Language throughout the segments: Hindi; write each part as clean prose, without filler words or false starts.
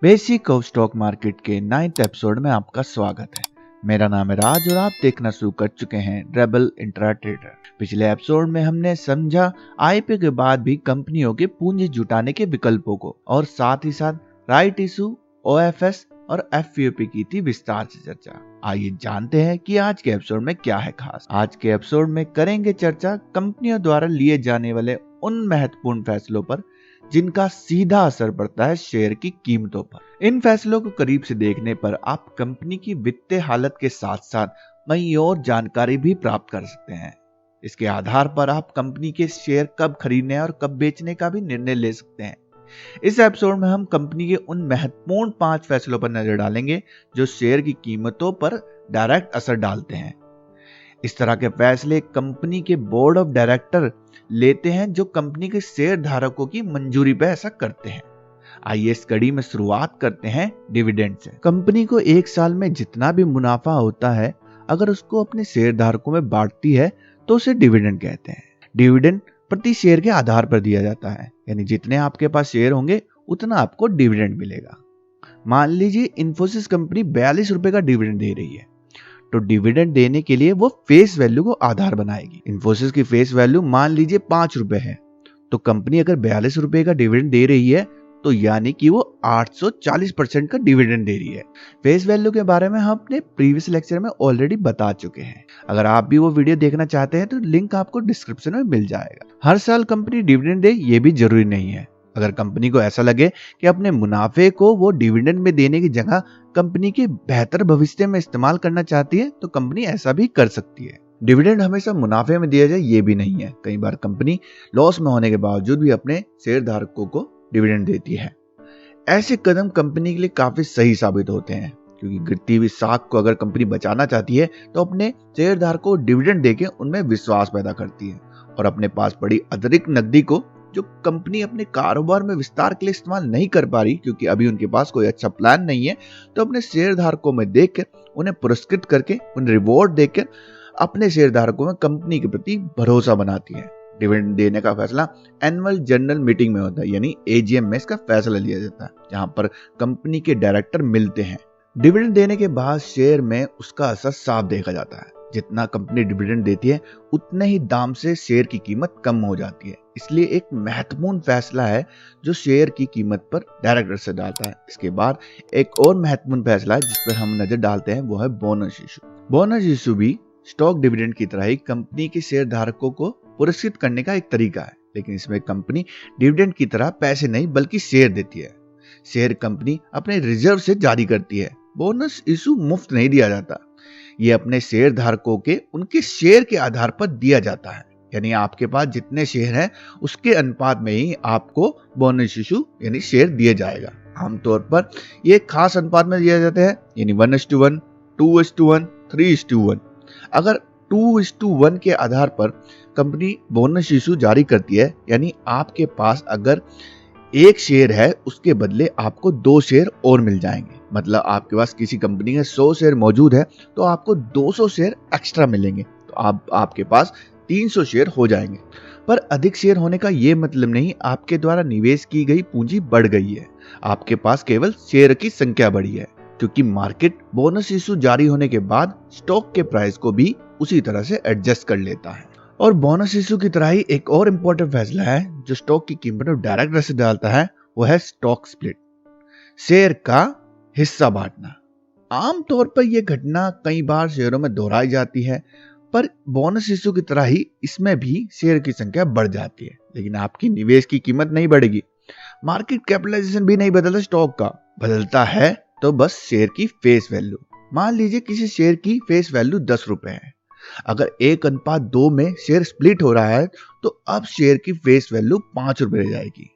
बेसिक ऑफ स्टॉक मार्केट के 9th एपिसोड में आपका स्वागत है। मेरा नाम है राज और आप देखना शुरू कर चुके हैं रेबल इंट्रा ट्रेडर। पिछले एपिसोड में हमने समझा आईपीओ के बाद भी कंपनियों के पूंजी जुटाने के विकल्पों को और साथ ही साथ राइट इशू, ओएफएस और एफवीओपी की थी विस्तार से चर्चा। आइए जानते हैं कि आज के एपिसोड में क्या है खास। आज के एपिसोड में करेंगे चर्चा कंपनियों द्वारा लिए जाने वाले उन महत्वपूर्ण फैसलों पर जिनका सीधा असर पड़ता है शेयर की कीमतों पर। इन फैसलों को करीब से देखने पर आप कंपनी की वित्तीय हालत के साथ साथ कई और जानकारी भी प्राप्त कर सकते हैं। इसके आधार पर आप कंपनी के शेयर कब खरीदने और कब बेचने का भी निर्णय ले सकते हैं। इस एपिसोड में हम कंपनी के उन महत्वपूर्ण 5 फैसलों पर नजर डालेंगे जो शेयर की कीमतों पर डायरेक्ट असर डालते हैं। इस तरह के फैसले कंपनी के बोर्ड ऑफ डायरेक्टर लेते हैं जो कंपनी के शेयर धारकों की मंजूरी पर ऐसा करते हैं। आइए इस कड़ी में शुरुआत करते हैं डिविडेंड से। कंपनी को एक साल में जितना भी मुनाफा होता है अगर उसको अपने शेयर धारकों में बांटती है तो उसे डिविडेंड कहते हैं। डिविडेंड प्रति शेयर के आधार पर दिया जाता है, यानी जितने आपके पास शेयर होंगे उतना आपको डिविडेंड मिलेगा। मान लीजिए इन्फोसिस कंपनी 42 रुपए का डिविडेंड दे रही है, तो डिविडेंड देने के लिए वो फेस वैल्यू को आधार बनाएगी। इन्फोसिस की फेस वैल्यू मान लीजिए 5 रुपए है, तो कंपनी अगर 42 रुपए का डिविडेंड दे रही है तो यानी कि वो 840% का डिविडेंड दे रही है। फेस वैल्यू के बारे में हम अपने प्रीवियस लेक्चर में ऑलरेडी बता चुके हैं। अगर आप भी वो वीडियो देखना चाहते हैं तो लिंक आपको डिस्क्रिप्शन में मिल जाएगा। हर साल कंपनी डिविडेंड दे ये भी जरूरी नहीं है। अगर कंपनी को ऐसा लगे कि अपने मुनाफे को वो डिविडेंड में देने की जगह कंपनी के बेहतर भविष्य में इस्तेमाल करना चाहती है तो कंपनी ऐसा भी कर सकती है। डिविडेंड हमेशा मुनाफे में दिया जाए ये भी नहीं है। कई बार कंपनी लॉस में होने के बावजूद भी अपने शेयर धारकों को डिविडेंड देती है। ऐसे कदम कंपनी के लिए काफी सही साबित होते हैं, क्योंकि गिरती हुई साख को अगर कंपनी बचाना चाहती है तो अपने शेयर धारकों को डिविडेंड देके उनमें विश्वास पैदा करती है और अपने पास पड़ी अतिरिक्त नकदी को जो कंपनी अपने कारोबार में विस्तार के लिए इस्तेमाल नहीं कर पा रही क्योंकि अभी उनके पास कोई अच्छा प्लान नहीं है, तो अपने शेयर धारकों में देखकर उन्हें पुरस्कृत करके उन्हें रिवॉर्ड देकर अपने शेयर धारकों में कंपनी के प्रति भरोसा बनाती है। डिविडेंड देने का फैसला एनुअल जनरल मीटिंग में होता है, यानी एजीएम में इसका फैसला लिया जाता है, जहां पर कंपनी के डायरेक्टर मिलते हैं। डिविडेंड देने के बाद शेयर में उसका असर साफ देखा जाता है। जितना कंपनी डिविडेंड देती है उतने ही दाम से शेयर की कीमत कम हो जाती है। इसलिए एक महत्वपूर्ण फैसला है जो शेयर की कीमत पर डायरेक्ट असर डालता है। इसके बाद एक और महत्वपूर्ण फैसला है जिस पर हम नजर डालते हैं, वो है बोनस इशू। बोनस इशू भी स्टॉक डिविडेंड की तरह ही कंपनी के शेयर धारकों को पुरस्कृत करने का एक तरीका है, लेकिन इसमें कंपनी डिविडेंड की तरह पैसे नहीं बल्कि शेयर देती है। शेयर कंपनी अपने रिजर्व से जारी करती है। बोनस इशू मुफ्त नहीं दिया जाता, ये अपने शेयर धारकों के उनके शेयर के आधार पर दिया जाता है, यानी आपके पास जितने शेयर हैं उसके अनुपात में ही आपको बोनस इशू यानी शेयर दिया जाएगा। आमतौर पर ये खास अनुपात में दिया जाता है, यानी 1:1, 2:1, 3:1। अगर 2:1 के आधार पर कंपनी बोनस इशू जारी करती है, यानी आपके पास अगर 1 शेयर है उसके बदले आपको 2 शेयर और मिल जाएंगे। मतलब आपके पास किसी कंपनी के 100 शेयर मौजूद है तो आपको 200 शेयर एक्स्ट्रा मिलेंगे, तो आपके पास 300 शेयर हो जाएंगे। पर अधिक शेयर होने का ये मतलब नहीं आपके द्वारा निवेश की गई पूंजी बढ़ गई है, आपके पास केवल शेयर की संख्या बढ़ी है, क्योंकि मार्केट बोनस इशू जारी होने के बाद स्टॉक के प्राइस को भी उसी तरह से एडजस्ट कर लेता है। और बोनस इशू की तरह ही एक और इम्पोर्टेंट फैसला है जो स्टॉक की कीमत पर डायरेक्ट असर डालता है, वो है स्टॉक स्प्लिट, शेयर का हिस्सा बांटना। आमतौर पर यह घटना कई बार शेयरों में दोहराई जाती है, पर बोनस इशू की तरह ही इसमें भी शेयर की संख्या बढ़ जाती है, लेकिन आपकी निवेश की कीमत नहीं बढ़ेगी। मार्केट कैपिटलाइजेशन भी नहीं बदलता, स्टॉक का बदलता है तो बस शेयर की फेस वैल्यू। मान लीजिए किसी शेयर की फेस वैल्यू 10 रुपए है, अगर 1:2 में शेयर स्प्लिट हो रहा है तो अब शेयर की फेस वैल्यू 5 रुपए रह जाएगी।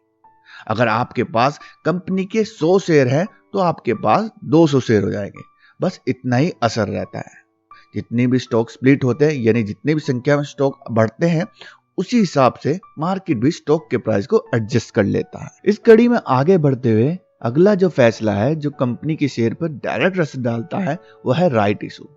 अगर आपके पास कंपनी के 100 शेयर हैं तो आपके पास 200 शेयर हो जाएंगे। बस इतना ही असर रहता है। जितनी भी स्टॉक स्प्लिट होते हैं, यानी जितनी भी संख्या में स्टॉक बढ़ते हैं, उसी हिसाब से मार्केट भी स्टॉक के प्राइस को एडजस्ट कर लेता है। इस कड़ी में आगे बढ़ते हुए अगला जो फैसला है जो कंपनी के शेयर पर डायरेक्ट असर डालता है, वो है राइट इशू।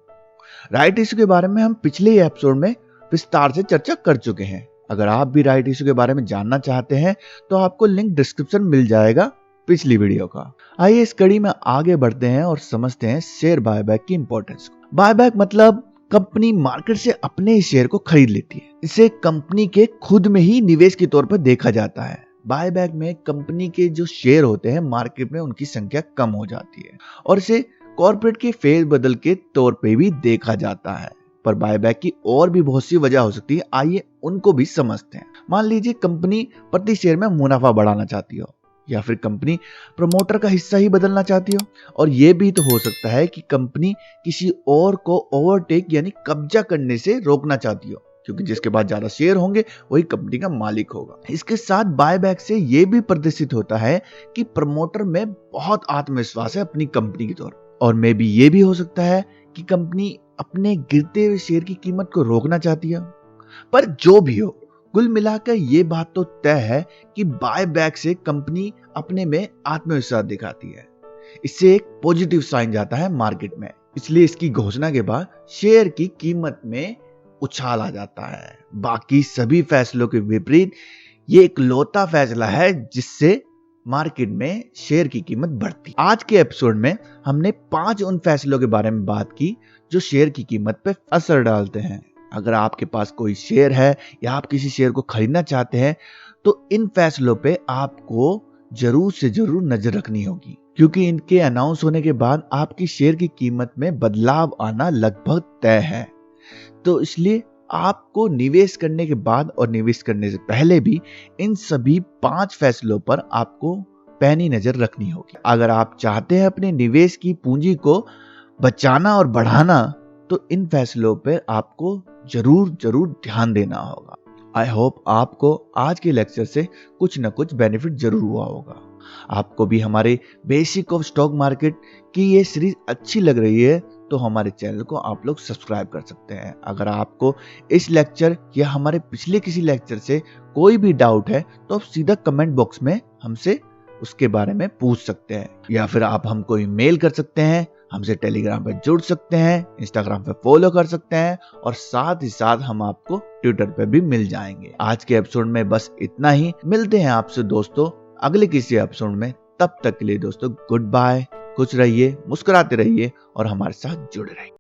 राइट इशू के बारे में हम पिछले एपिसोड में विस्तार से चर्चा कर चुके हैं। अगर आप भी राइट इशू के बारे में जानना चाहते हैं तो आपको लिंक डिस्क्रिप्शन मिल जाएगा, पिछली वीडियो का। आइए इस कड़ी में आगे बढ़ते हैं और समझते हैं शेयर बायबैक की इंपॉर्टेंस को। बायबैक मतलब कंपनी मार्केट से अपने ही शेयर को खरीद लेती है। इसे कंपनी के खुद में ही निवेश के तौर पर देखा जाता है। बायबैक में कंपनी के जो शेयर होते हैं मार्केट में उनकी संख्या कम हो जाती है और इसे कॉर्पोरेट के फेरबदल के तौर पे भी देखा जाता है। पर बायबैक की और भी बहुत सी वजह हो सकती है, आइए उनको भी समझते हैं। मान लीजिए कंपनी प्रति शेयर में मुनाफा बढ़ाना चाहती हो, या फिर कंपनी प्रमोटर का हिस्सा ही बदलना चाहती हो, और यह भी तो हो सकता है कि कंपनी किसी और को ओवरटेक यानी कब्जा करने से रोकना चाहती हो, क्योंकि जिसके पास ज्यादा शेयर होंगे वही कंपनी का मालिक होगा। इसके साथ बायबैक से यह भी प्रदर्शित होता है कि प्रमोटर में बहुत आत्मविश्वास है अपनी कंपनी की तौर, और मे भी ये भी हो सकता है कि कंपनी अपने गिरते हुए शेयर की कीमत को रोकना चाहती है। पर जो भी हो, कुल मिलाकर ये बात तो तय है कि बायबैक से कंपनी अपने में आत्मविश्वास दिखाती है। इससे एक पॉजिटिव साइन जाता है मार्केट में, इसलिए इसकी घोषणा के बाद शेयर की कीमत में उछाल आ जाता है। बाकी सभी फैसलों के विपरीत ये एक लौता फैसला है जिससे मार्केट में शेयर की कीमत बढ़ती। आज के एपिसोड में हमने 5 उन फैसलों के बारे में बात की जो शेयर की कीमत पे असर डालते हैं। अगर आपके पास कोई शेयर है या आप किसी शेयर को खरीदना चाहते हैं तो इन फैसलों पे आपको जरूर से जरूर नजर रखनी होगी, क्योंकि इनके अनाउंस होने के बाद आपकी शेयर की कीमत में बदलाव आना लगभग तय है। तो इसलिए आपको निवेश करने के बाद और निवेश करने से पहले भी इन सभी 5 फैसलों पर आपको पैनी नजर रखनी होगी। अगर आप चाहते हैं अपने निवेश की पूंजी को बचाना और बढ़ाना तो इन फैसलों पर आपको जरूर ध्यान देना होगा। आई होप आपको आज के लेक्चर से कुछ न कुछ बेनिफिट जरूर हुआ होगा। आपको भी हमारे बेसिक ऑफ स्टॉक मार्केट की ये सीरीज अच्छी लग रही है तो हमारे चैनल को आप लोग सब्सक्राइब कर सकते हैं। अगर आपको इस लेक्चर या हमारे पिछले किसी लेक्चर से कोई भी डाउट है तो आप सीधा कमेंट बॉक्स में हमसे उसके बारे में पूछ सकते हैं, या फिर आप हमको ईमेल कर सकते हैं, हमसे टेलीग्राम पे जुड़ सकते हैं, इंस्टाग्राम पे फॉलो कर सकते हैं, और साथ ही साथ हम आपको ट्विटर पे भी मिल जाएंगे। आज के एपिसोड में बस इतना ही। मिलते हैं आपसे दोस्तों अगले किसी एपिसोड में। तब तक के लिए दोस्तों गुड बाय। खुश रहिए, मुस्कुराते रहिए और हमारे साथ जुड़े रहिए।